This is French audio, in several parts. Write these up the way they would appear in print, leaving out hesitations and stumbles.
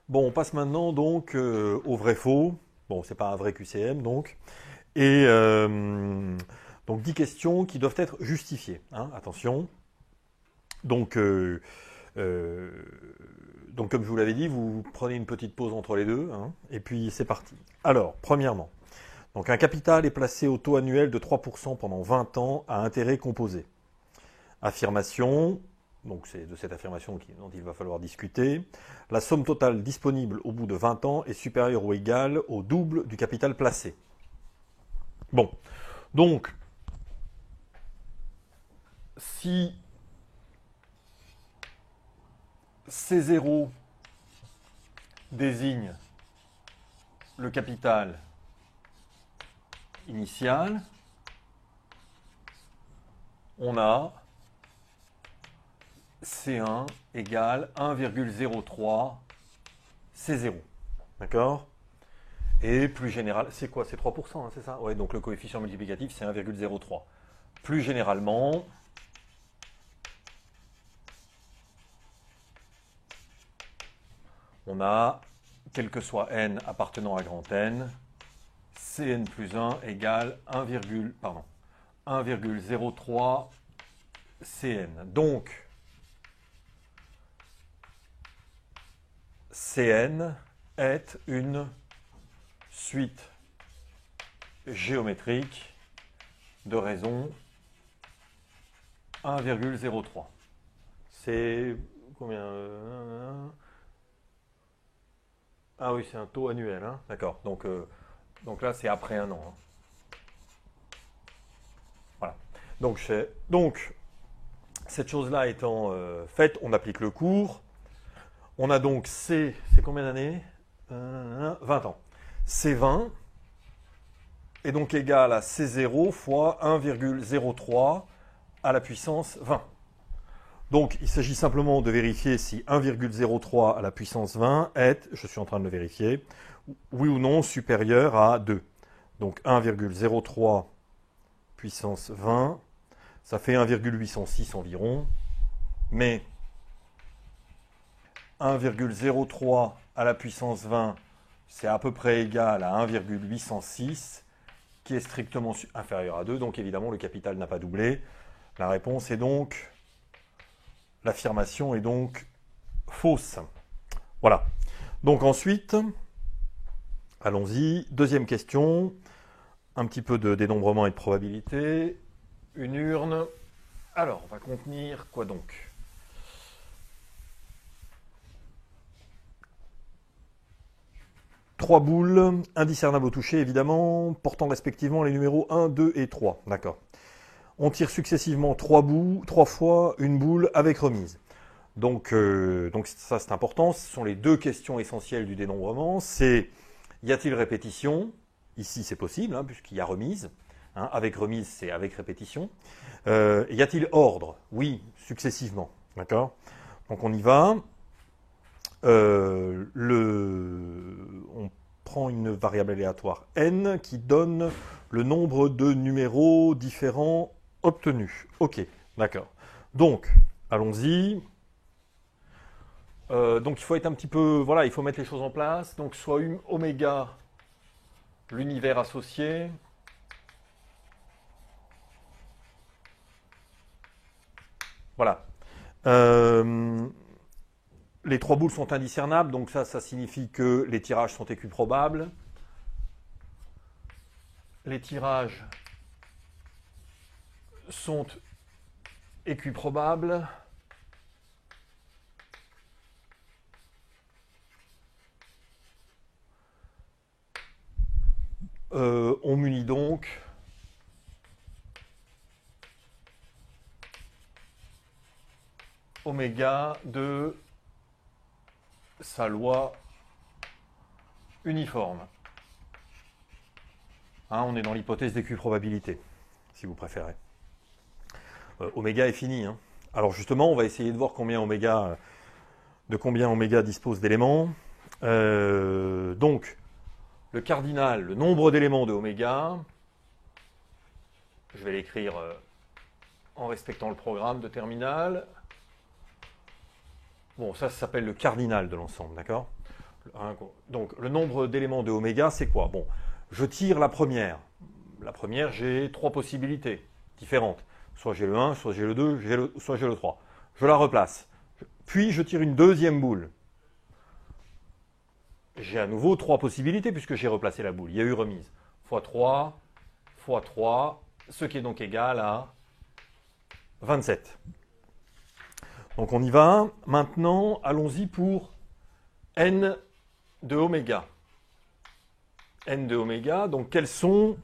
Bon, on passe maintenant donc au vrai-faux. Bon, c'est pas un vrai QCM donc. Et donc 10 questions qui doivent être justifiées, hein, attention. Donc, euh, euh, donc comme je vous l'avais dit, vous prenez une petite pause entre les deux, hein, et puis c'est parti. Alors, premièrement, donc un capital est placé au taux annuel de 3% pendant 20 ans à intérêt composé. Affirmation, donc c'est de cette affirmation dont il va falloir discuter. La somme totale disponible au bout de 20 ans est supérieure ou égale au double du capital placé. Bon, donc si C0 désigne le capital initial, on a C1 égale 1,03 C0. D'accord? Et plus général, c'est quoi? C'est 3%, hein, c'est ça? Ouais, donc le coefficient multiplicatif, c'est 1,03. Plus généralement, on a, quel que soit n appartenant à grand N, Cn plus 1 égale 1,03 Cn. Donc, Cn est une suite géométrique de raison 1,03. C'est combien Ah oui, c'est un taux annuel, hein. D'accord. Donc là, c'est après un an, hein. Voilà. Donc cette chose-là étant faite, on applique le cours. On a donc C, c'est combien d'années 20 ans. C20 est donc égal à C0 fois 1,03 à la puissance 20. Donc il s'agit simplement de vérifier si 1,03 à la puissance 20 est, je suis en train de le vérifier, oui ou non supérieur à 2. Donc 1,03 puissance 20, ça fait 1,806 environ, mais 1,03 à la puissance 20, c'est à peu près égal à 1,806, qui est strictement inférieur à 2, donc évidemment le capital n'a pas doublé. La réponse est donc, l'affirmation est donc fausse. Voilà. Donc ensuite, allons-y, deuxième question, un petit peu de dénombrement et de probabilité. Une urne, alors on va contenir quoi donc? Trois boules, indiscernables au toucher évidemment, portant respectivement les numéros 1, 2 et 3. D'accord. On tire successivement trois fois une boule avec remise. Donc ça c'est important, ce sont les deux questions essentielles du dénombrement. C'est y a-t-il répétition? Ici c'est possible, hein, puisqu'il y a remise. Hein, avec remise c'est avec répétition. Y a-t-il ordre? Oui, successivement. D'accord. Donc on y va. On prend une variable aléatoire n qui donne le nombre de numéros différents obtenus. Ok, d'accord. Donc, allons-y. Donc il faut être un petit peu, voilà, il faut mettre les choses en place. Donc soit oméga, l'univers associé. Voilà. Euh, les trois boules sont indiscernables, donc ça signifie que les tirages sont équiprobables. Les tirages sont équiprobables. On munit donc oméga de sa loi uniforme. Hein, on est dans l'hypothèse d'équiprobabilité, si vous préférez. Oméga est fini. Hein. Alors justement, on va essayer de voir de combien oméga dispose d'éléments. Donc, le cardinal, le nombre d'éléments de oméga, je vais l'écrire en respectant le programme de terminal. Bon, ça s'appelle le cardinal de l'ensemble, d'accord? Donc, le nombre d'éléments de oméga, c'est quoi? Bon, je tire la première. La première, j'ai trois possibilités différentes. Soit j'ai le 1, soit j'ai le 2, soit j'ai le 3. Je la replace. Puis, je tire une deuxième boule. J'ai à nouveau trois possibilités puisque j'ai replacé la boule. Il y a eu remise. x3, x3, ce qui est donc égal à 27. Donc on y va. Maintenant, allons-y pour n de oméga. N de oméga, donc quels sont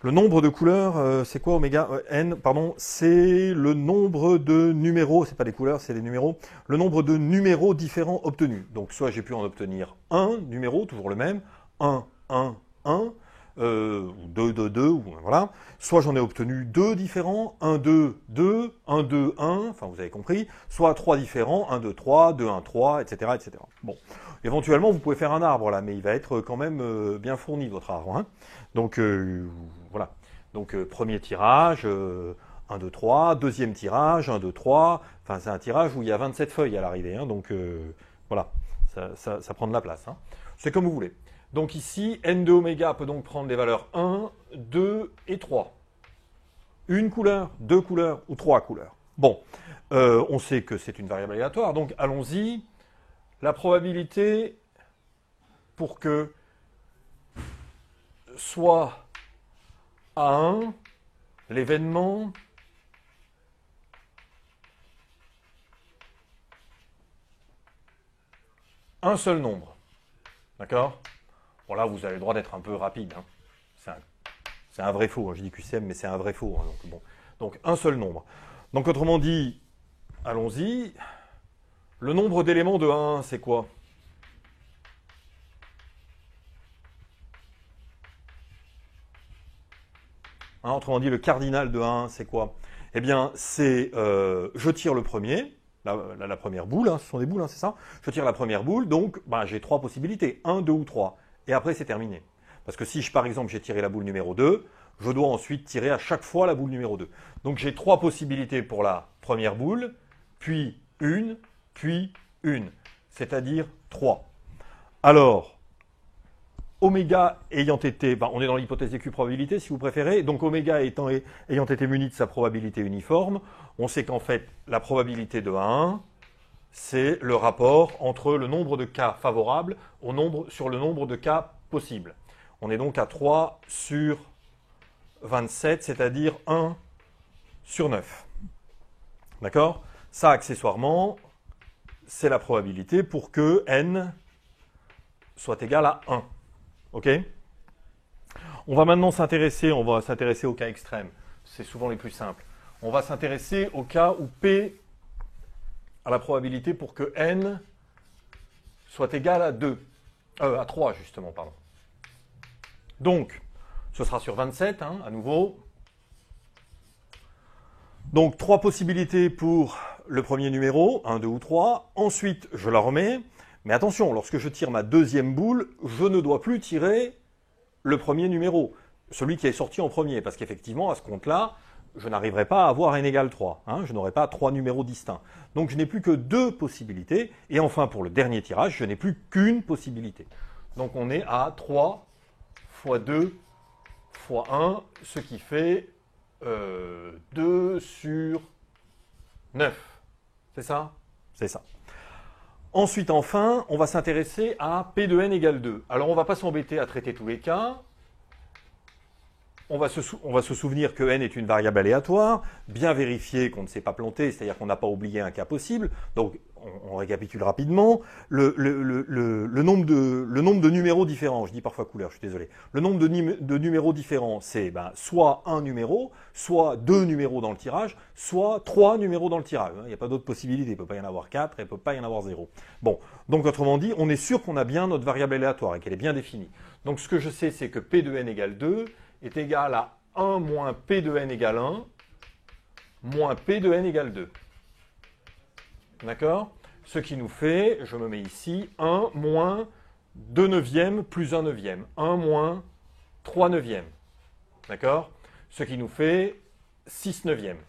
le nombre de couleurs, c'est quoi oméga n, pardon, c'est le nombre de numéros, c'est pas des couleurs, c'est des numéros, le nombre de numéros différents obtenus. Donc soit j'ai pu en obtenir un numéro, toujours le même, 1, 1, 1, ou 2, 2, 2, ou voilà. Soit j'en ai obtenu deux différents, 1, 2, 2, 1, 2, 1, enfin vous avez compris, soit trois différents, 1, 2, 3, 2, 1, 3, etc., etc. Bon, éventuellement vous pouvez faire un arbre là, mais il va être quand même bien fourni votre arbre, hein. Donc voilà. Donc premier tirage, 1, 2, 3, deuxième tirage, 1, 2, 3, enfin c'est un tirage où il y a 27 feuilles à l'arrivée, hein. Donc voilà, ça prend de la place, hein. C'est comme vous voulez. Donc ici, n de oméga peut donc prendre les valeurs 1, 2 et 3. Une couleur, deux couleurs ou trois couleurs. Bon, on sait que c'est une variable aléatoire, donc allons-y. La probabilité pour que soit A1, l'événement un seul nombre. D'accord? Bon là, vous avez le droit d'être un peu rapide, hein. C'est un vrai faux, hein. Je dis QCM, mais c'est un vrai faux, hein. Donc, bon. Donc un seul nombre. Donc autrement dit, allons-y. Le nombre d'éléments de 1, c'est quoi? Hein, autrement dit, le cardinal de 1, c'est quoi? Eh bien, c'est, je tire le premier, la première boule, hein, ce sont des boules, hein, c'est ça? Je tire la première boule, donc ben, j'ai trois possibilités, 1, 2 ou 3. Et après, c'est terminé. Parce que si, par exemple, j'ai tiré la boule numéro 2, je dois ensuite tirer à chaque fois la boule numéro 2. Donc j'ai trois possibilités pour la première boule, puis une, c'est-à-dire 3. Alors, oméga ayant été, ben, on est dans l'hypothèse des Q probabilités si vous préférez, donc oméga ayant été muni de sa probabilité uniforme, on sait qu'en fait la probabilité de 1, c'est le rapport entre le nombre de cas favorables sur le nombre de cas possibles. On est donc à 3 sur 27, c'est-à-dire 1 sur 9. D'accord? Ça, accessoirement, c'est la probabilité pour que n soit égal à 1. OK? On va maintenant s'intéresser au cas extrême. C'est souvent les plus simples. On va s'intéresser au cas où P a la probabilité pour que n soit égal à 2. À 3, justement, pardon. Donc, ce sera sur 27, hein, à nouveau. Donc, trois possibilités pour le premier numéro, 1, 2 ou 3. Ensuite, je la remets. Mais attention, lorsque je tire ma deuxième boule, je ne dois plus tirer le premier numéro, celui qui est sorti en premier, parce qu'effectivement, à ce compte-là, je n'arriverai pas à avoir n égale 3. Hein, je n'aurai pas trois numéros distincts. Donc, je n'ai plus que deux possibilités. Et enfin, pour le dernier tirage, je n'ai plus qu'une possibilité. Donc, on est à 3 fois 2 fois 1, ce qui fait 2 sur 9. C'est ça? C'est ça. Ensuite, enfin, on va s'intéresser à P de n égale 2. Alors, on ne va pas s'embêter à traiter tous les cas. On va se souvenir que n est une variable aléatoire, bien vérifier qu'on ne s'est pas planté, c'est-à-dire qu'on n'a pas oublié un cas possible. Donc, on récapitule rapidement. Le nombre de numéros différents, je dis parfois couleur, je suis désolé. Le nombre de numéros différents, c'est soit un numéro, soit deux numéros dans le tirage, soit trois numéros dans le tirage. Il n'y a pas d'autre possibilité, il ne peut pas y en avoir 4, il ne peut pas y en avoir 0. Bon, donc autrement dit, on est sûr qu'on a bien notre variable aléatoire et qu'elle est bien définie. Donc ce que je sais, c'est que P de n égale 2 est égal à 1 moins P de n égale 1 moins P de n égale 2. D'accord? Ce qui nous fait, je me mets ici, 1 moins 2 neuvièmes plus 1 neuvième. 1 moins 3 neuvièmes. D'accord? Ce qui nous fait 6 neuvièmes.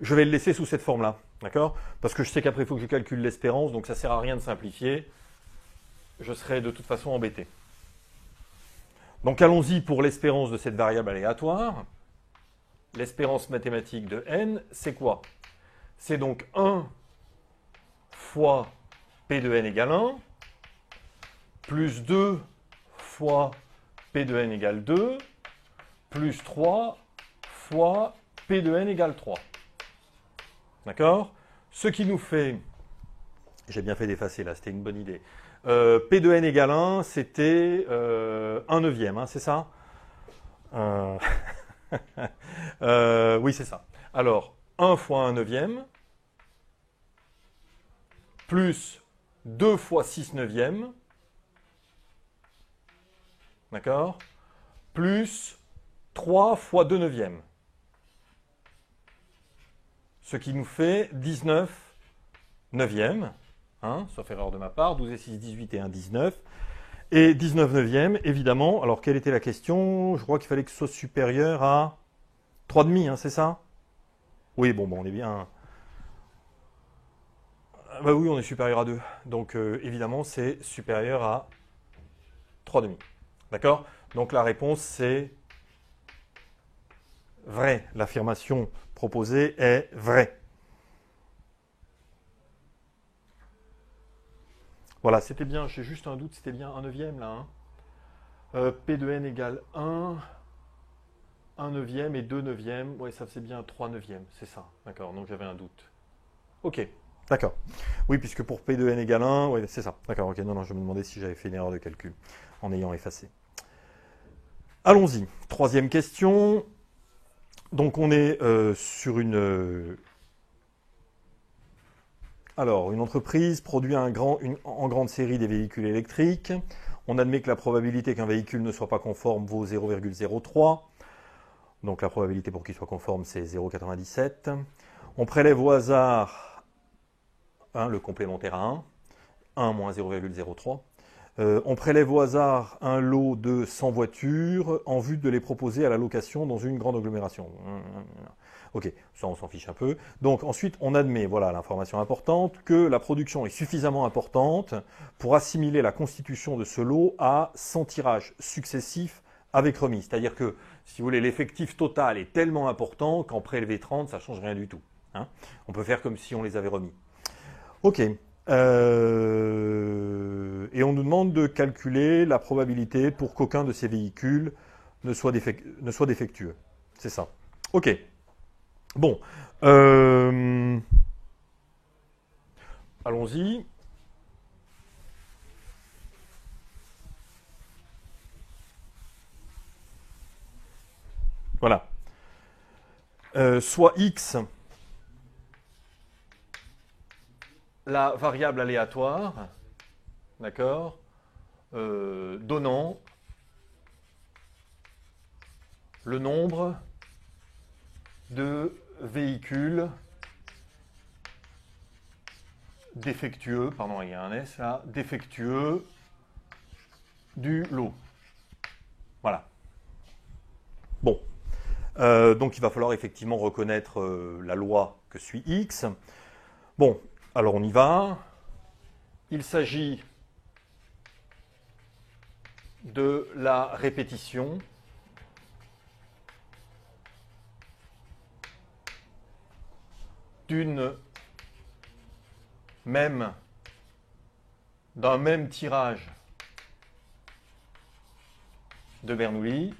je vais le laisser sous cette forme-là, d'accord? Parce que je sais qu'après, il faut que je calcule l'espérance, donc ça ne sert à rien de simplifier. Je serai de toute façon embêté. Donc allons-y pour l'espérance de cette variable aléatoire. L'espérance mathématique de n, c'est quoi? C'est donc 1 fois P de n égale 1, plus 2 fois P de n égale 2, plus 3 fois P de n égale 3. D'accord? Ce qui nous fait... J'ai bien fait d'effacer là, c'était une bonne idée. P de n égale 1, c'était 1 neuvième, hein, c'est ça? Oui, c'est ça. Alors, 1 fois 1 neuvième, plus 2 fois 6 neuvièmes, d'accord? Plus 3 fois 2 neuvièmes. Ce qui nous fait 19 neuvièmes, hein, sauf erreur de ma part, 12 et 6, 18 et 1, 19. Et 19 neuvièmes, évidemment, alors quelle était la question? Je crois qu'il fallait que ce soit supérieur à 3,5, hein, c'est ça? Oui, bon, on est bien... Bah oui, on est supérieur à 2. Donc, évidemment, c'est supérieur à 3,5. D'accord? Donc, la réponse, c'est vrai. L'affirmation proposée est vraie. Voilà, c'était bien. J'ai juste un doute, c'était bien 1 neuvième, là. Hein. P de n égale 1, 1 neuvième et 2 neuvièmes. Ouais, ça faisait bien 3 neuvièmes, c'est ça. D'accord, donc j'avais un doute. Ok. D'accord. Oui, puisque pour P de n égale 1, oui, c'est ça. D'accord, ok. Non, je me demandais si j'avais fait une erreur de calcul en ayant effacé. Allons-y. Troisième question. Donc, on est sur une... Alors, une entreprise produit en grande série des véhicules électriques. On admet que la probabilité qu'un véhicule ne soit pas conforme vaut 0,03. Donc, la probabilité pour qu'il soit conforme, c'est 0,97. On prélève au hasard le complémentaire à 1, 1 moins 0,03. On prélève au hasard un lot de 100 voitures en vue de les proposer à la location dans une grande agglomération. Ok, ça on s'en fiche un peu. Donc ensuite on admet, voilà l'information importante, que la production est suffisamment importante pour assimiler la constitution de ce lot à 100 tirages successifs avec remise. C'est-à-dire que, si vous voulez, l'effectif total est tellement important qu'en prélever 30, ça ne change rien du tout. Hein. On peut faire comme si on les avait remis. Ok. Et on nous demande de calculer la probabilité pour qu'aucun de ces véhicules ne soit défectueux. C'est ça. Ok. Bon. Allons-y. Voilà. Soit x, la variable aléatoire, d'accord, donnant le nombre de véhicules défectueux, pardon, il y a un S là, défectueux du lot. Voilà. Bon. Donc il va falloir effectivement reconnaître la loi que suit X. Bon, alors on y va. Il s'agit de la répétition d'un même tirage de Bernoulli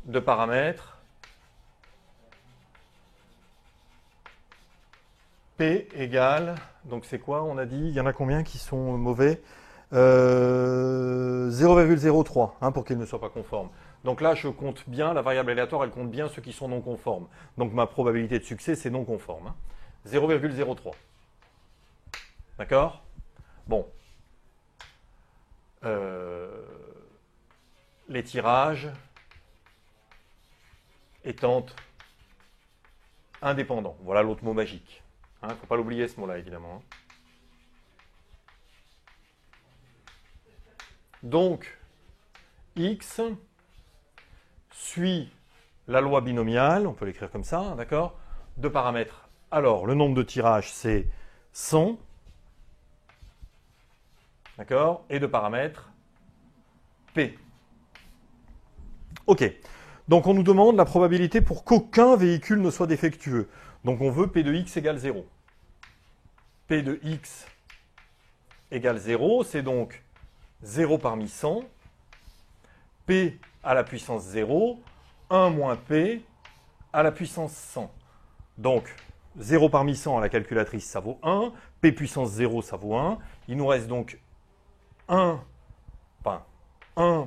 de paramètres P égale, donc c'est quoi on a dit? Il y en a combien qui sont mauvais? 0,03 hein, pour qu'ils ne soient pas conformes. Donc là, je compte bien, la variable aléatoire, elle compte bien ceux qui sont non conformes. Donc ma probabilité de succès, c'est non conforme. Hein. 0,03. D'accord? Bon. Les tirages étant indépendants. Voilà l'autre mot magique. Il ne faut pas l'oublier ce mot-là, évidemment. Hein. Donc, X suit la loi binomiale, on peut l'écrire comme ça, hein, d'accord? De paramètres. Alors, le nombre de tirages, c'est 100. D'accord? Et de paramètres, P. OK. Donc, on nous demande la probabilité pour qu'aucun véhicule ne soit défectueux. Donc, on veut P de X égale 0. P de X égale 0, c'est donc 0 parmi 100. P à la puissance 0, 1 moins P à la puissance 100. Donc, 0 parmi 100 à la calculatrice, ça vaut 1. P puissance 0, ça vaut 1. Il nous reste donc 1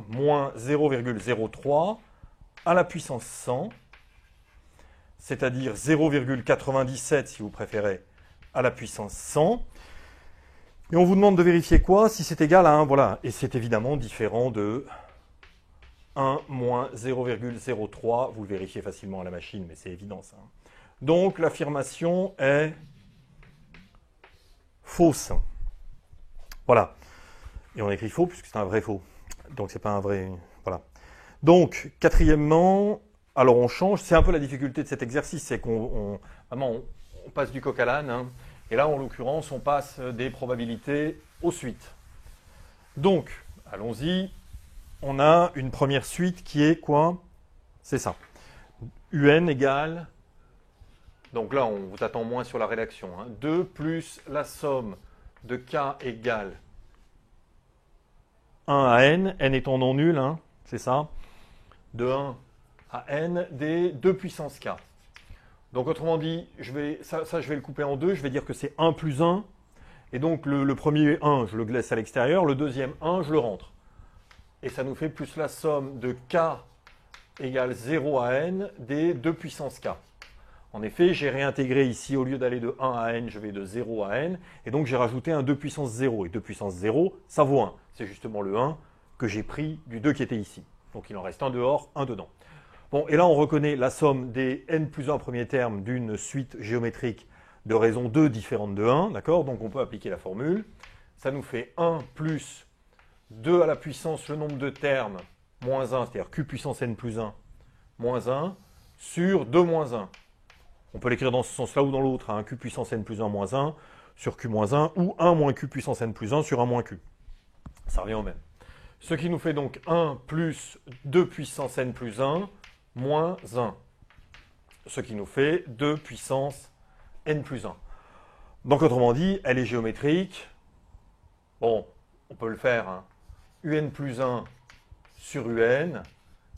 moins 0,03 à la puissance 100, c'est-à-dire 0,97 si vous préférez, à la puissance 100. Et on vous demande de vérifier quoi? Si c'est égal à 1, voilà. Et c'est évidemment différent de 1 moins 0,03. Vous le vérifiez facilement à la machine, mais c'est évident ça. Donc l'affirmation est fausse. Voilà. Et on écrit faux puisque c'est un vrai faux. Donc c'est pas un vrai... Voilà. Donc, quatrièmement, alors on change. C'est un peu la difficulté de cet exercice, c'est qu'on passe du coq à l'âne. Hein, et là, en l'occurrence, on passe des probabilités aux suites. Donc, allons-y. On a une première suite qui est quoi? C'est ça. UN égale... Donc là, on vous attend moins sur la rédaction. Hein, 2 plus la somme de K égale 1 à N, N étant non nul, hein, c'est ça, de 1 à N des 2 puissance K. Donc autrement dit, je vais le couper en deux, je vais dire que c'est 1 plus 1, et donc le premier 1, je le laisse à l'extérieur, le deuxième 1, je le rentre. Et ça nous fait plus la somme de K égale 0 à N des 2 puissance K. En effet, j'ai réintégré ici, au lieu d'aller de 1 à N, je vais de 0 à N, et donc j'ai rajouté un 2 puissance 0, et 2 puissance 0, ça vaut 1. C'est justement le 1 que j'ai pris du 2 qui était ici. Donc il en reste un dehors, un dedans. Bon, et là on reconnaît la somme des n plus 1 premiers termes d'une suite géométrique de raison 2 différente de 1, d'accord? Donc on peut appliquer la formule. Ça nous fait 1 plus 2 à la puissance le nombre de termes, moins 1, c'est-à-dire q puissance n plus 1, moins 1, sur 2 moins 1. On peut l'écrire dans ce sens-là ou dans l'autre, hein, q puissance n plus 1 moins 1 sur q moins 1, ou 1 moins q puissance n plus 1 sur 1 moins q. Ça revient au même. Ce qui nous fait donc 1 plus 2 puissance n plus 1 moins 1. Ce qui nous fait 2 puissance n plus 1. Donc autrement dit, elle est géométrique. Bon, on peut le faire. Hein. Un plus 1 sur un.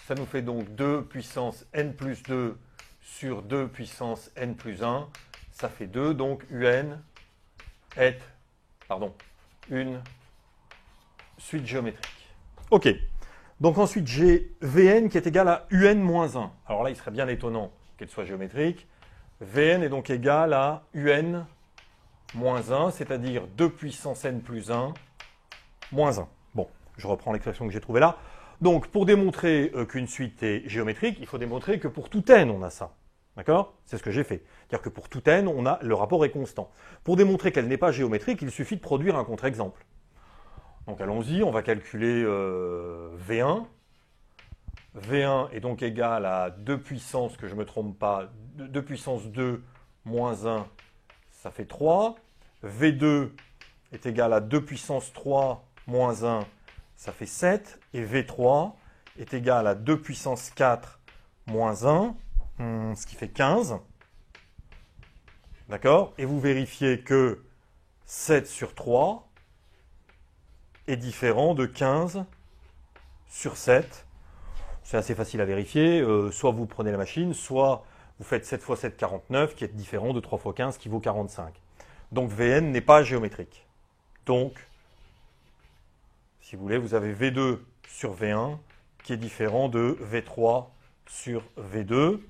Ça nous fait donc 2 puissance n plus 2 sur 2 puissance n plus 1, ça fait 2, donc UN est, une suite géométrique. Ok, donc ensuite j'ai Vn qui est égal à Un moins 1. Alors là, il serait bien étonnant qu'elle soit géométrique. Vn est donc égal à Un moins 1, c'est-à-dire 2 puissance n plus 1 moins 1. Bon, je reprends l'expression que j'ai trouvée là. Donc, pour démontrer qu'une suite est géométrique, il faut démontrer que pour tout n, on a ça. D'accord? C'est ce que j'ai fait. C'est-à-dire que pour tout n, le rapport est constant. Pour démontrer qu'elle n'est pas géométrique, il suffit de produire un contre-exemple. Donc, allons-y, on va calculer V1. V1 est donc égal à 2 puissance, que je ne me trompe pas, 2 puissance 2 moins 1, ça fait 3. V2 est égal à 2 puissance 3 moins 1, ça fait 7, et V3 est égal à 2 puissance 4 moins 1, ce qui fait 15. D'accord? Et vous vérifiez que 7 sur 3 est différent de 15 sur 7. C'est assez facile à vérifier. Soit vous prenez la machine, soit vous faites 7 fois 7, 49, qui est différent de 3 fois 15, qui vaut 45. Donc Vn n'est pas géométrique. Donc, si vous voulez, vous avez V2 sur V1 qui est différent de V3 sur V2.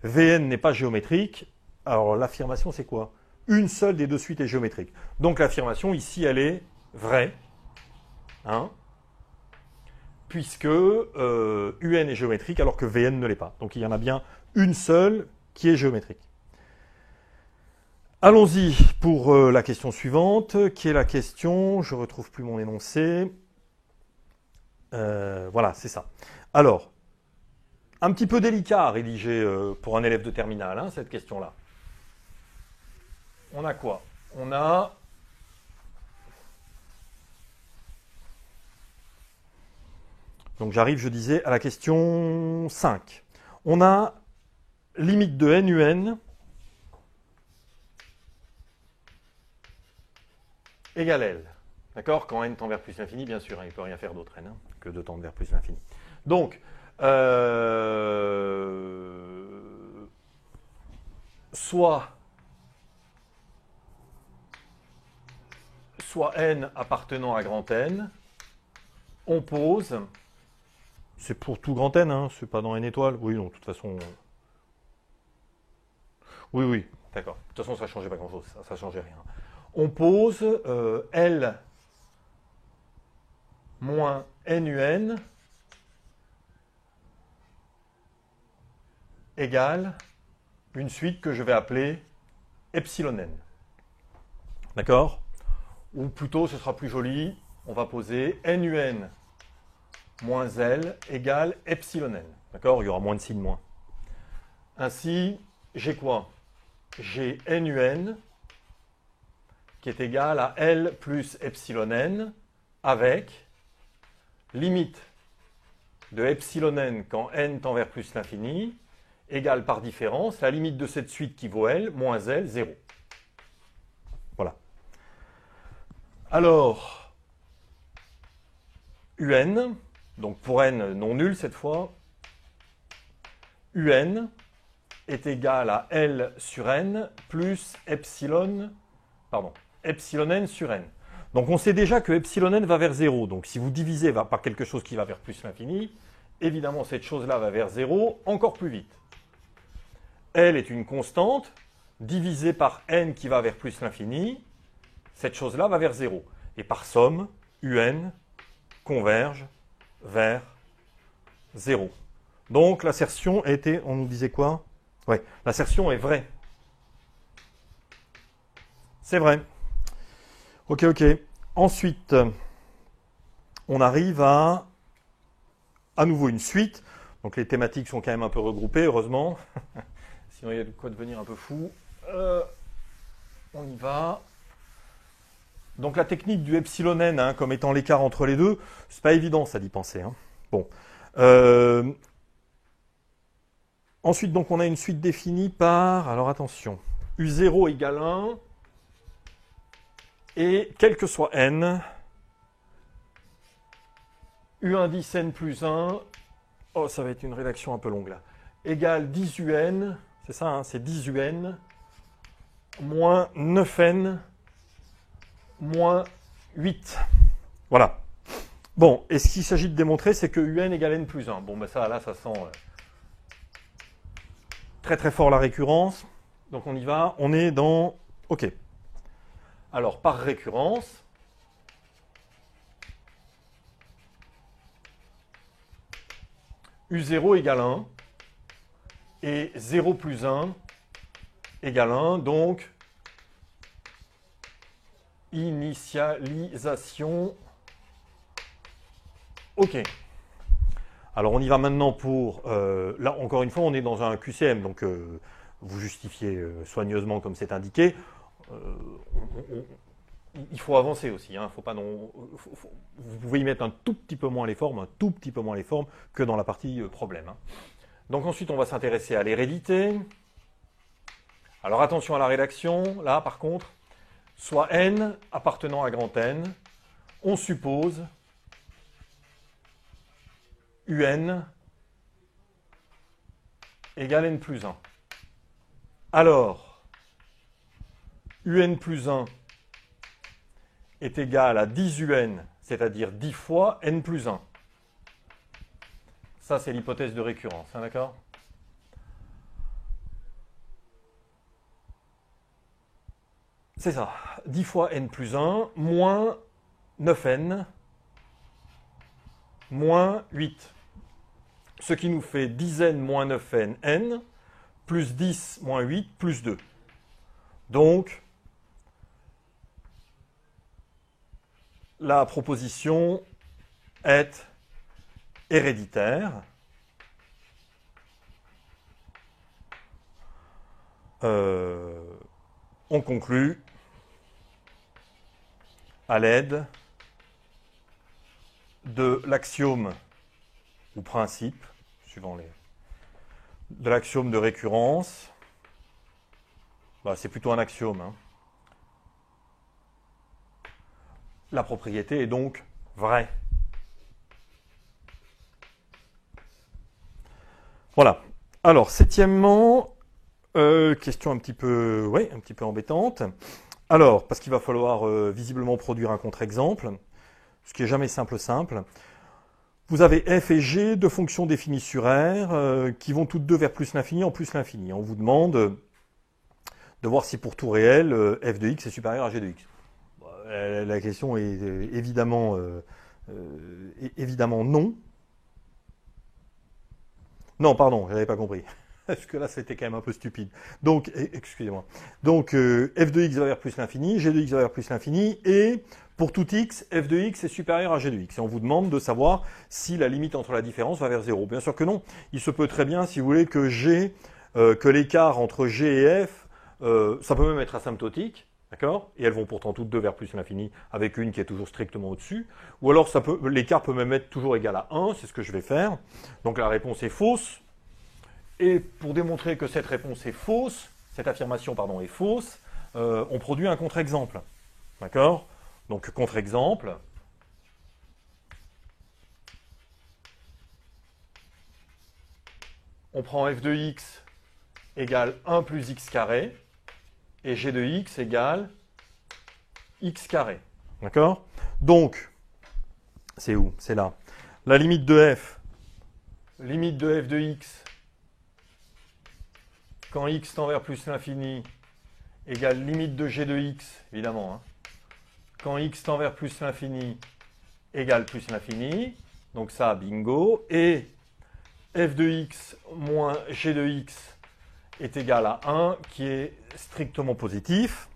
Vn n'est pas géométrique. Alors l'affirmation, c'est quoi? Une seule des deux suites est géométrique. Donc l'affirmation, ici, elle est vraie. Hein, puisque Un est géométrique alors que Vn ne l'est pas. Donc il y en a bien une seule qui est géométrique. Allons-y pour la question suivante, qui est la question, je ne retrouve plus mon énoncé. Voilà, c'est ça. Alors, Un petit peu délicat à rédiger pour un élève de terminale, hein, cette question-là. On a quoi? On a... Donc j'arrive, je disais, à la question 5. On a limite de n un égale L. D'accord? Quand n tend vers plus l'infini, bien sûr, hein, il ne peut rien faire d'autre n hein, que de tendre vers plus l'infini. Donc, soit n appartenant à grand N, on pose, c'est pour tout grand N, hein, c'est pas dans n étoiles, oui, non, de toute façon, oui, d'accord, de toute façon ça ne changeait pas grand-chose, ça ne changeait rien. On pose L moins NUN égale une suite que je vais appeler epsilon n. D'accord? Ou plutôt, ce sera plus joli, on va poser NUN moins L égale epsilon n. D'accord? Il y aura moins de signe moins. Ainsi, j'ai quoi? J'ai NUN qui est égal à L plus epsilon n avec limite de epsilon n quand n tend vers plus l'infini égale par différence la limite de cette suite qui vaut L moins L, 0. Voilà. Alors, UN, donc pour n non nul cette fois, UN est égal à L sur n plus epsilon n sur n. Donc on sait déjà que epsilon n va vers 0. Donc si vous divisez par quelque chose qui va vers plus l'infini, évidemment cette chose-là va vers 0 encore plus vite. L est une constante, divisée par n qui va vers plus l'infini, cette chose-là va vers 0. Et par somme, UN converge vers 0. Donc l'assertion était, on nous disait quoi? Ouais, l'assertion est vraie. C'est vrai. Ok. Ensuite, on arrive à nouveau une suite. Donc les thématiques sont quand même un peu regroupées, heureusement. Sinon il y a de quoi devenir un peu fou. On y va. Donc la technique du epsilon n, hein, comme étant l'écart entre les deux, c'est pas évident ça d'y penser. Hein. Bon. Ensuite, donc on a une suite définie par, alors attention, U0 égale 1, et quel que soit n, U indice n plus 1, oh ça va être une rédaction un peu longue là, égale 10 UN, c'est ça, hein, c'est 10 UN, moins 9n, moins 8. Voilà. Bon, et ce qu'il s'agit de démontrer, c'est que UN égale n plus 1. Bon, ben ça, là, ça sent très fort la récurrence. Donc on y va, on est dans... OK. Alors, par récurrence, U0 égale 1, et 0 plus 1 égale 1, donc initialisation. OK. Alors on y va maintenant pour... là, encore une fois, on est dans un QCM, donc vous justifiez soigneusement comme c'est indiqué. Il faut avancer aussi. Hein, faut pas non, vous pouvez y mettre un tout petit peu moins les formes, que dans la partie problème. Hein. Donc ensuite, on va s'intéresser à l'hérédité. Alors attention à la rédaction. Là, par contre, soit n appartenant à grand N, on suppose UN égale n plus 1. Alors, UN plus 1 est égal à 10 UN, c'est-à-dire 10 fois n plus 1. Ça, c'est l'hypothèse de récurrence, hein, d'accord? C'est ça, 10 fois n plus 1, moins 9n, moins 8. Ce qui nous fait 10n moins 9n, n, plus 10 moins 8, plus 2. Donc, la proposition est héréditaire. on conclut à l'aide de l'axiome ou principe, suivant de l'axiome de récurrence. Bah, c'est plutôt un axiome, hein. La propriété est donc vraie. Voilà. Alors, septièmement, question un petit peu embêtante. Alors, parce qu'il va falloir visiblement produire un contre-exemple, ce qui est jamais simple. Vous avez f et g, deux fonctions définies sur R, qui vont toutes deux vers plus l'infini en plus l'infini. On vous demande de voir si pour tout réel, f de x est supérieur à g de x. La question est évidemment non. Non, pardon, je n'avais pas compris. Parce que là, c'était quand même un peu stupide. Donc, excusez-moi. Donc, f de x va vers plus l'infini, g de x va vers plus l'infini, et pour tout x, f de x est supérieur à g de x. Et on vous demande de savoir si la limite entre la différence va vers 0. Bien sûr que non. Il se peut très bien, si vous voulez, que l'écart entre g et f, ça peut même être asymptotique. D'accord? Et elles vont pourtant toutes deux vers plus l'infini, avec une qui est toujours strictement au-dessus. Ou alors l'écart peut même être toujours égal à 1, c'est ce que je vais faire. Donc la réponse est fausse. Et pour démontrer que cette réponse est fausse, cette affirmation est fausse, on produit un contre-exemple. D'accord? Donc contre-exemple. On prend f de x égale 1 plus x carré. Et g de x égale x carré. D'accord? Donc, c'est où? C'est là. La limite de f de x, quand x tend vers plus l'infini, égale limite de g de x, évidemment. Hein. Quand x tend vers plus l'infini, égale plus l'infini. Donc ça, bingo. Et f de x moins g de x est égal à 1, qui est strictement positif.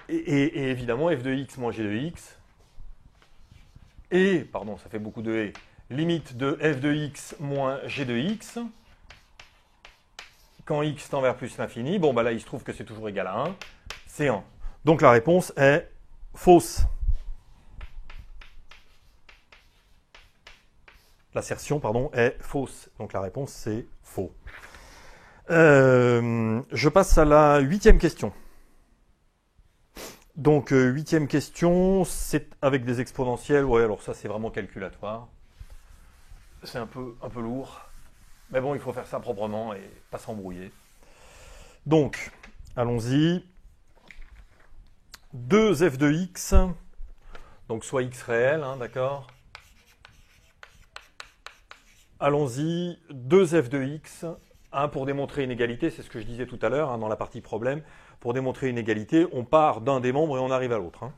Et évidemment, f de x moins g de x. Et, pardon, ça fait beaucoup de et. Limite de f de x moins g de x. Quand x tend vers plus l'infini, bon, bah là, il se trouve que c'est toujours égal à 1. C'est 1. Donc la réponse est fausse. L'assertion, est fausse. Donc la réponse, c'est faux. Je passe à la 8e question. Donc, 8e question, c'est avec des exponentielles. Ouais, alors ça, c'est vraiment calculatoire. C'est un peu lourd. Mais bon, il faut faire ça proprement et pas s'embrouiller. Donc, allons-y. 2f de x, donc soit x réel, hein, d'accord. Allons-y, 2f de x. Pour démontrer une égalité, c'est ce que je disais tout à l'heure hein, dans la partie problème. Pour démontrer une égalité, on part d'un des membres et on arrive à l'autre. Hein.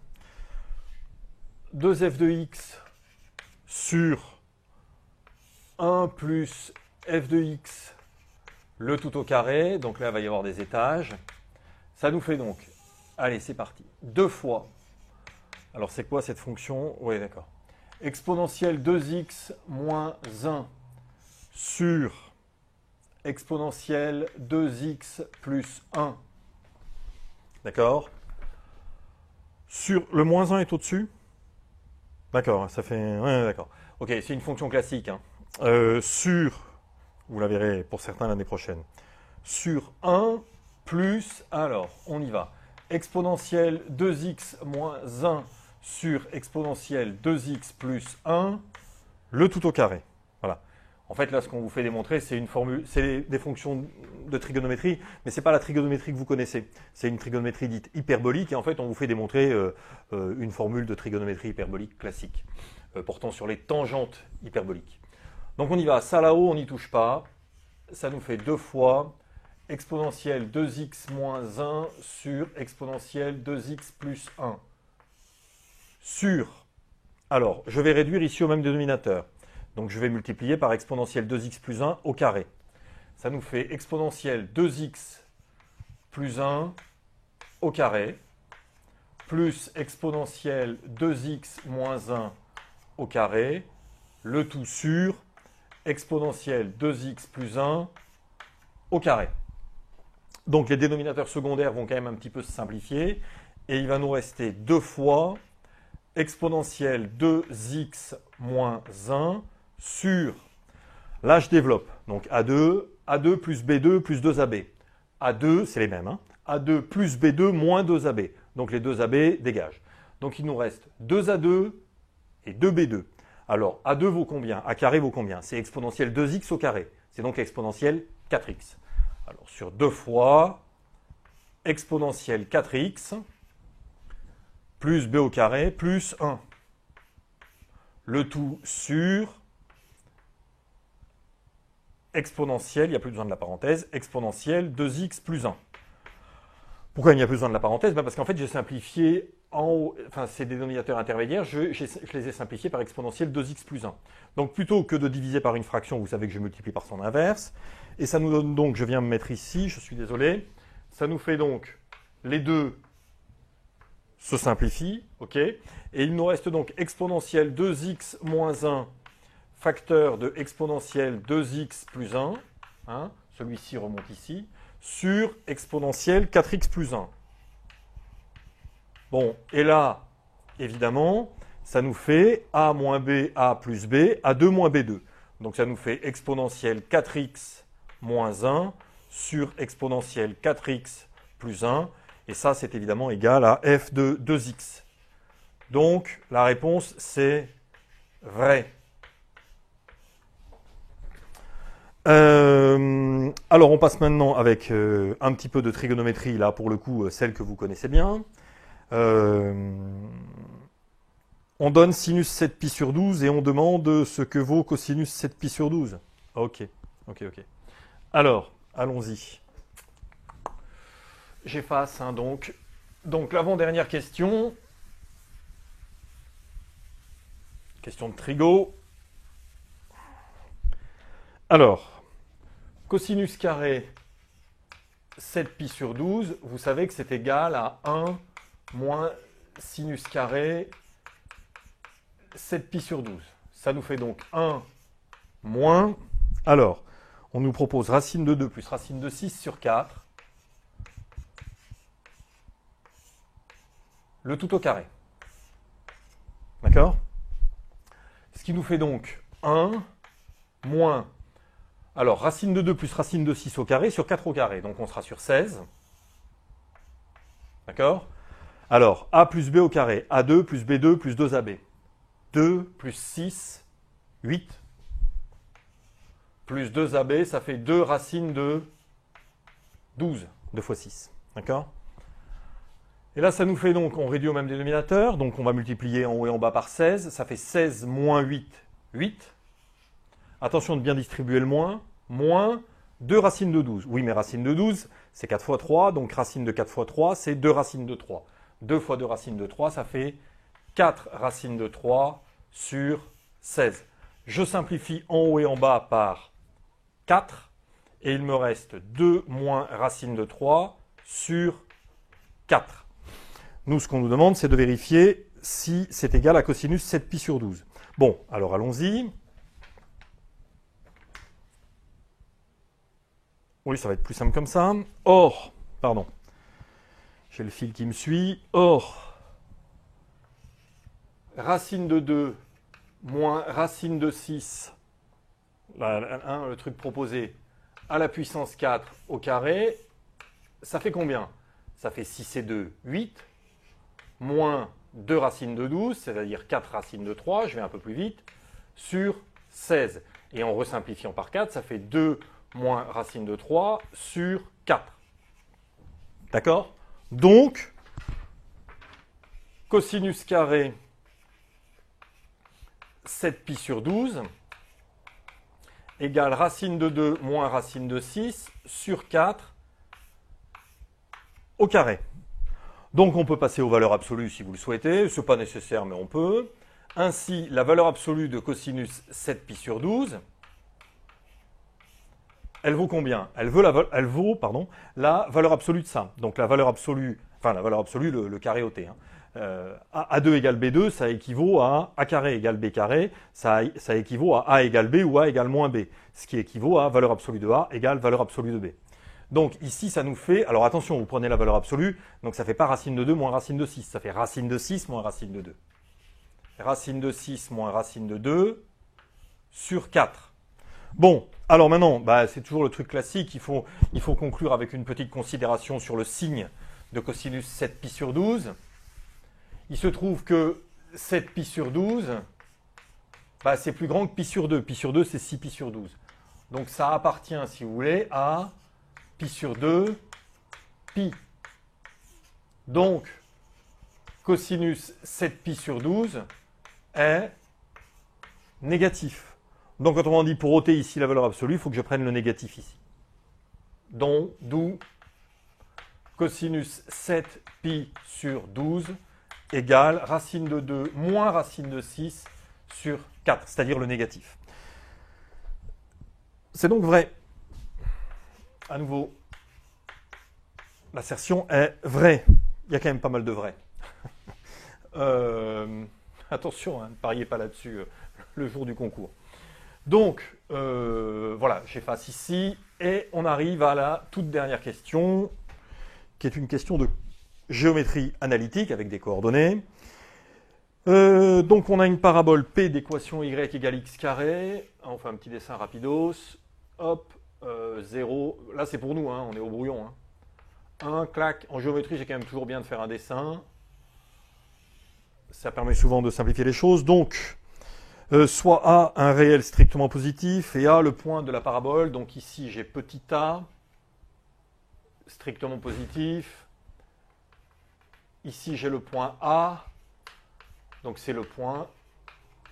2f de x sur 1 plus f de x, le tout au carré. Donc là, il va y avoir des étages. Ça nous fait donc, allez, c'est parti, 2 fois. Alors, c'est quoi cette fonction? Oui, d'accord. Exponentielle 2x moins 1 sur exponentielle 2x plus 1. D'accord? Sur le moins 1 est au-dessus? D'accord, ça fait... Ouais, d'accord. Ok, c'est une fonction classique. Hein. Sur, vous la verrez pour certains l'année prochaine, sur 1 plus, alors, on y va, exponentielle 2x moins 1 sur exponentielle 2x plus 1, le tout au carré. Voilà. En fait, là, ce qu'on vous fait démontrer, c'est une formule, c'est des fonctions de trigonométrie, mais ce n'est pas la trigonométrie que vous connaissez. C'est une trigonométrie dite hyperbolique, et en fait, on vous fait démontrer une formule de trigonométrie hyperbolique classique, portant sur les tangentes hyperboliques. Donc, on y va. Ça, là-haut, on n'y touche pas. Ça nous fait 2 fois exponentielle 2x moins 1 sur exponentielle 2x plus 1. Sur, alors, je vais réduire ici au même dénominateur. Donc, je vais multiplier par exponentielle 2x plus 1 au carré. Ça nous fait exponentielle 2x plus 1 au carré, plus exponentielle 2x moins 1 au carré, le tout sur exponentielle 2x plus 1 au carré. Donc les dénominateurs secondaires vont quand même un petit peu se simplifier. Et il va nous rester 2 fois exponentielle 2x moins 1 sur, là je développe, donc A2 plus B2 plus 2AB. A2, c'est les mêmes, hein, A2 plus B2 moins 2AB. Donc les 2AB dégagent. Donc il nous reste 2A2 et 2B2. Alors A2 vaut combien? A carré vaut combien? C'est exponentielle 2x au carré. C'est donc exponentielle 4x. Alors sur 2 fois exponentielle 4x plus b au carré plus 1. Le tout sur exponentielle, il n'y a plus besoin de la parenthèse, exponentielle 2x plus 1. Pourquoi il n'y a plus besoin de la parenthèse? Parce qu'en fait, j'ai simplifié en haut, enfin ces dénominateurs intermédiaires, je les ai simplifiés par exponentielle 2x plus 1. Donc plutôt que de diviser par une fraction, vous savez que je multiplie par son inverse. Et ça nous donne donc, je viens me mettre ici, je suis désolé, ça nous fait donc les deux se simplifient, ok? Et il nous reste donc exponentielle 2x moins 1 facteur de exponentielle 2x plus 1, hein, celui-ci remonte ici, sur exponentielle 4x plus 1. Bon, et là, évidemment, ça nous fait a moins b, a plus b, a2 moins b2. Donc ça nous fait exponentielle 4x moins 1 sur exponentielle 4x plus 1. Et ça, c'est évidemment égal à f de 2x. Donc, la réponse, c'est vrai. Alors, on passe maintenant avec un petit peu de trigonométrie, là, pour le coup, celle que vous connaissez bien. On donne sinus 7pi sur 12 et on demande ce que vaut cosinus 7pi sur 12. Ok. Alors, allons-y. J'efface, hein, donc l'avant-dernière question. Question de trigo. Alors, cosinus carré 7pi sur 12, vous savez que c'est égal à 1 moins sinus carré 7pi sur 12. Ça nous fait donc 1 moins... Alors, on nous propose racine de 2 plus racine de 6 sur 4. Le tout au carré. D'accord? Ce qui nous fait donc 1 moins... Alors, racine de 2 plus racine de 6 au carré sur 4 au carré. Donc, on sera sur 16. D'accord? Alors, a plus b au carré. A2 plus b2 plus 2ab. 2 plus 6, 8. Plus 2ab, ça fait 2 racines de 12. 2 fois 6. D'accord? Et là, ça nous fait donc, on réduit au même dénominateur, donc on va multiplier en haut et en bas par 16, ça fait 16 moins 8, 8. Attention de bien distribuer le moins 2 racines de 12. Oui, mais racine de 12, c'est 4 fois 3, donc racine de 4 fois 3, c'est 2 racines de 3. 2 fois 2 racines de 3, ça fait 4 racines de 3 sur 16. Je simplifie en haut et en bas par 4, et il me reste 2 moins racine de 3 sur 4. Nous, ce qu'on nous demande, c'est de vérifier si c'est égal à cosinus 7pi sur 12. Bon, alors allons-y. Oui, ça va être plus simple comme ça. Or, pardon, j'ai le fil qui me suit. Or, racine de 2 moins racine de 6, le truc proposé, à la puissance 4 au carré, ça fait combien? Ça fait 6 et 2, 8. Moins 2 racines de 12, c'est-à-dire 4 racines de 3, je vais un peu plus vite, sur 16. Et en resimplifiant par 4, ça fait 2 moins racine de 3 sur 4. D'accord? Donc, cosinus carré 7pi sur 12 égale racine de 2 moins racine de 6 sur 4 au carré. Donc on peut passer aux valeurs absolues si vous le souhaitez, ce n'est pas nécessaire mais on peut. Ainsi, la valeur absolue de cosinus 7pi sur 12, elle vaut combien? Elle vaut la valeur absolue de ça. Donc la valeur absolue, le carré au t. Hein. A2 égale B2, ça équivaut à A carré égale B carré, ça équivaut à A égale B ou A égale moins B, ce qui équivaut à valeur absolue de A égale valeur absolue de B. Donc ici, ça nous fait, alors attention, vous prenez la valeur absolue, donc ça fait pas racine de 2 moins racine de 6, ça fait racine de 6 moins racine de 2. Racine de 6 moins racine de 2 sur 4. Bon, alors maintenant, c'est toujours le truc classique, il faut conclure avec une petite considération sur le signe de cosinus 7pi sur 12. Il se trouve que 7pi sur 12, c'est plus grand que pi sur 2. Pi sur 2, c'est 6pi sur 12. Donc ça appartient, si vous voulez, à pi sur 2, pi. Donc, cosinus 7pi sur 12 est négatif. Donc, autrement dit, pour ôter ici la valeur absolue, il faut que je prenne le négatif ici. Donc, d'où cosinus 7pi sur 12 égale racine de 2 moins racine de 6 sur 4, c'est-à-dire le négatif. C'est donc vrai. À nouveau, l'assertion est vraie. Il y a quand même pas mal de vrai. Attention, ne pariez pas là-dessus le jour du concours. Donc, voilà, j'efface ici. Et on arrive à la toute dernière question, qui est une question de géométrie analytique avec des coordonnées. Donc, on a une parabole P d'équation y égale x carré. On fait un petit dessin rapidos. Hop. 0, là c'est pour nous, on est au brouillon. 1, clac, en géométrie j'ai quand même toujours bien de faire un dessin. Ça permet souvent de simplifier les choses. Donc, soit A, un réel strictement positif, et A, le point de la parabole. Donc ici j'ai petit a, strictement positif. Ici j'ai le point A, donc c'est le point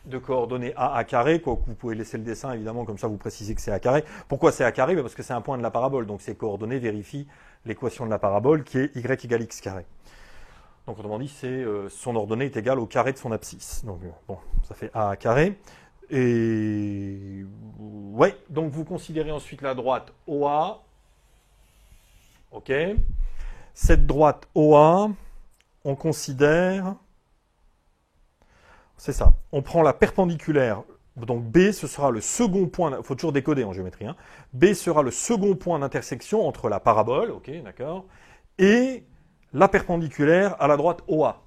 de coordonnées A carré, quoi, vous pouvez laisser le dessin évidemment, comme ça vous précisez que c'est A carré. Pourquoi c'est A carré? Parce que c'est un point de la parabole, donc ces coordonnées vérifient l'équation de la parabole qui est y égale x carré. Donc autrement dit, son ordonnée est égale au carré de son abscisse. Donc bon, ça fait A carré. Et ouais, donc vous considérez ensuite la droite OA. Ok. Cette droite OA, on considère... C'est ça. On prend la perpendiculaire. Donc B, ce sera le second point. Il faut toujours décoder en géométrie. B sera le second point d'intersection entre la parabole, ok, d'accord, et la perpendiculaire à la droite OA.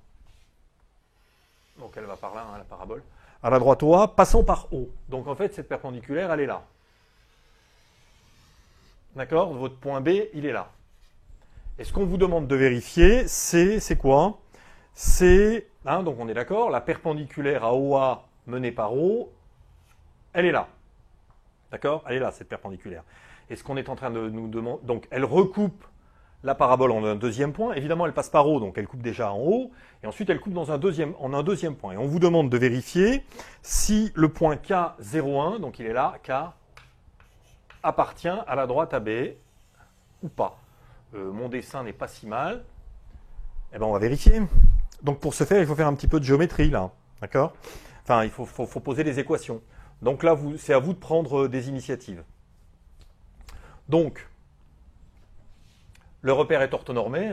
Donc elle va par là, la parabole. À la droite OA, passant par O. Donc en fait, cette perpendiculaire, elle est là. D'accord? Votre point B, il est là. Et ce qu'on vous demande de vérifier, c'est quoi? C'est... donc on est d'accord, la perpendiculaire à OA menée par O, elle est là. D'accord? Elle est là, cette perpendiculaire. Et ce qu'on est en train de nous demander... Donc elle recoupe la parabole en un deuxième point. Évidemment, elle passe par O, donc elle coupe déjà en haut. Et ensuite, elle coupe en un deuxième point. Et on vous demande de vérifier si le point K01, donc il est là, K, appartient à la droite AB ou pas. Mon dessin n'est pas si mal. Eh bien, on va vérifier. Donc pour ce faire, il faut faire un petit peu de géométrie là, d'accord? Enfin, il faut poser des équations. Donc là, c'est à vous de prendre des initiatives. Donc, le repère est orthonormé.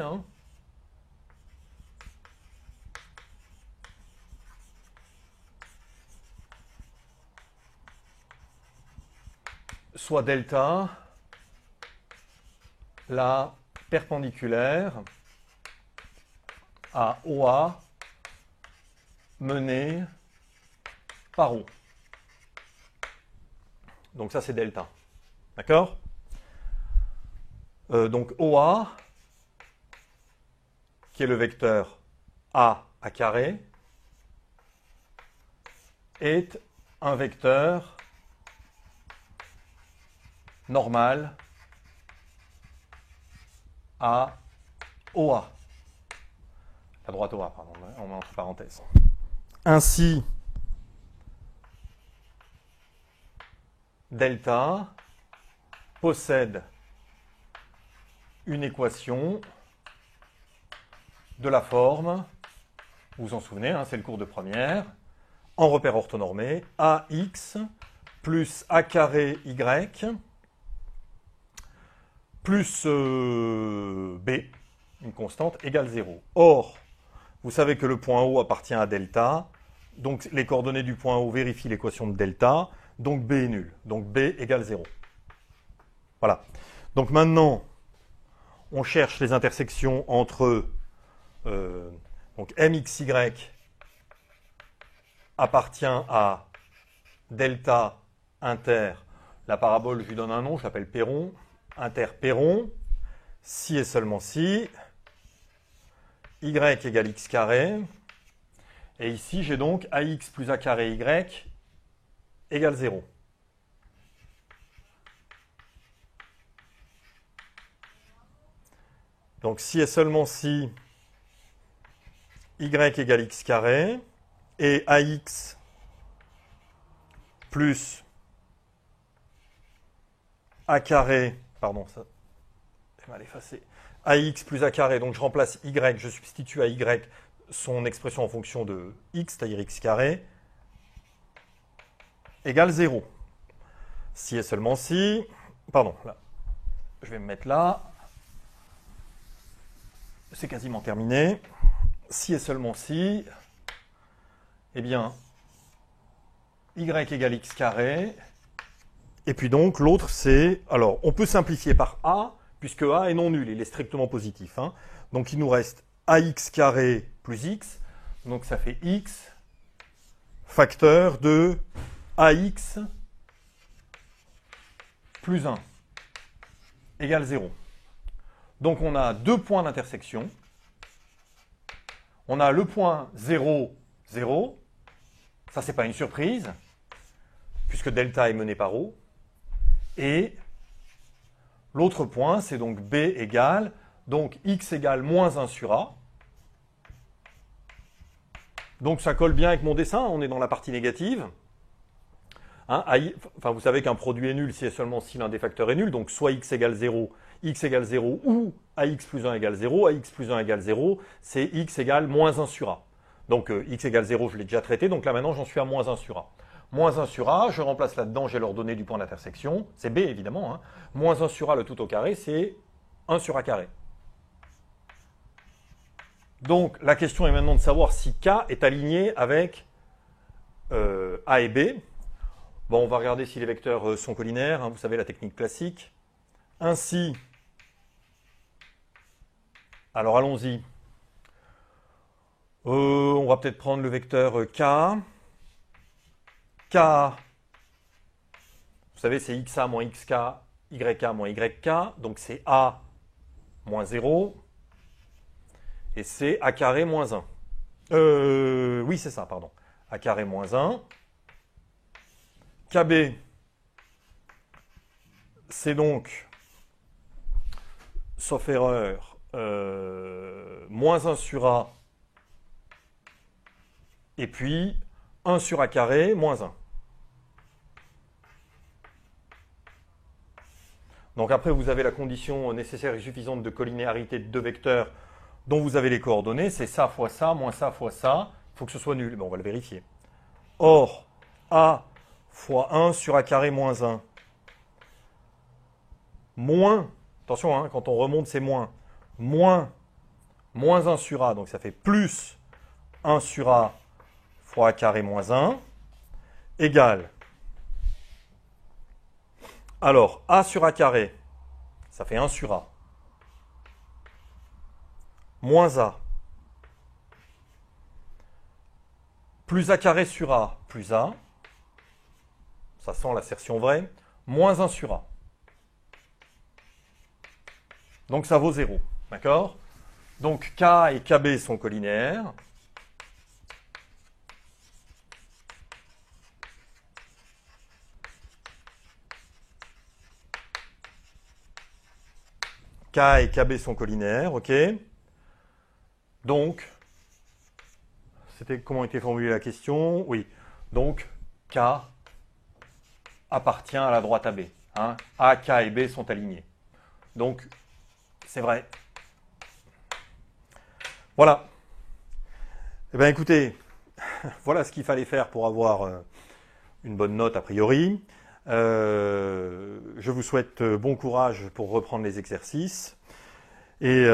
Soit delta, la perpendiculaire à OA menée par O. Donc ça c'est delta. D'accord? Donc OA, qui est le vecteur A carré, est un vecteur normal à OA. La droite OA, pardon, on met entre parenthèses. Ainsi, delta possède une équation de la forme, vous vous en souvenez, c'est le cours de première, en repère orthonormé, AX plus A carré Y plus B, une constante, égale 0. Or, vous savez que le point O appartient à delta, donc les coordonnées du point O vérifient l'équation de delta, donc B est nul. Donc B égale 0. Voilà. Donc maintenant, on cherche les intersections entre donc mxy appartient à delta inter, la parabole, je lui donne un nom, je l'appelle Perron, inter-Perron, si et seulement si, y égale x carré, et ici j'ai donc ax plus a carré y égale 0. Donc si et seulement si y égale x carré, et ax plus a carré, pardon, ça j'ai mal effacé, ax plus a carré, donc je remplace y, je substitue à y son expression en fonction de x, c'est-à-dire x carré, égale 0. Si et seulement si, pardon, là, je vais me mettre là, c'est quasiment terminé, si et seulement si, eh bien, y égale x carré, et puis donc l'autre c'est, alors on peut simplifier par a, puisque a est non nul, il est strictement positif, hein. Donc il nous reste ax carré plus x, donc ça fait x facteur de ax plus 1 égale 0. Donc on a deux points d'intersection. On a le point 0, 0. Ça, c'est pas une surprise, puisque delta est mené par O. Et l'autre point, c'est donc B égale, donc x égale moins 1 sur A. Donc ça colle bien avec mon dessin, on est dans la partie négative. Hein, enfin, vous savez qu'un produit est nul si et seulement si l'un des facteurs est nul, donc soit x égale 0 ou ax plus 1 égale 0, ax plus 1 égale 0, c'est x égale moins 1 sur A. Donc x égale 0, je l'ai déjà traité, donc là maintenant j'en suis à moins 1 sur A. Moins 1 sur A, je remplace là-dedans, j'ai l'ordonnée du point d'intersection, c'est B évidemment. Hein. Moins 1 sur A, le tout au carré, c'est 1 sur A carré. Donc la question est maintenant de savoir si K est aligné avec A et B. Bon, on va regarder si les vecteurs sont collinaires, hein, vous savez la technique classique. Ainsi, alors allons-y. On va peut-être prendre le vecteur K. K, vous savez, c'est xa moins xk, yk moins yk, donc c'est A moins 0, et c'est A carré moins 1. Oui, c'est ça, pardon. A carré moins 1. KB, c'est donc, sauf erreur, moins 1 sur A, et puis 1 sur A carré moins 1. Donc après, vous avez la condition nécessaire et suffisante de collinéarité de deux vecteurs dont vous avez les coordonnées. C'est ça fois ça, moins ça fois ça. Il faut que ce soit nul. Bon, on va le vérifier. Or, A fois 1 sur A carré moins 1. Moins, attention, hein, quand on remonte, c'est moins. Moins 1 sur A, donc ça fait plus 1 sur A fois A carré moins 1, égale. Alors, A sur A carré, ça fait 1 sur A. Moins A. Plus A carré sur A, plus A. Ça sent l'assertion vraie. Moins 1 sur A. Donc ça vaut 0. D'accord? Donc K et KB sont collinaires. K et KB sont collinaires, ok. Donc, c'était comment était formulée la question? Oui. Donc, K appartient à la droite AB. Hein. A, K et B sont alignés. Donc, c'est vrai. Voilà. Eh bien, écoutez, voilà ce qu'il fallait faire pour avoir une bonne note a priori. Je vous souhaite bon courage pour reprendre les exercices et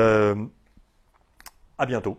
à bientôt.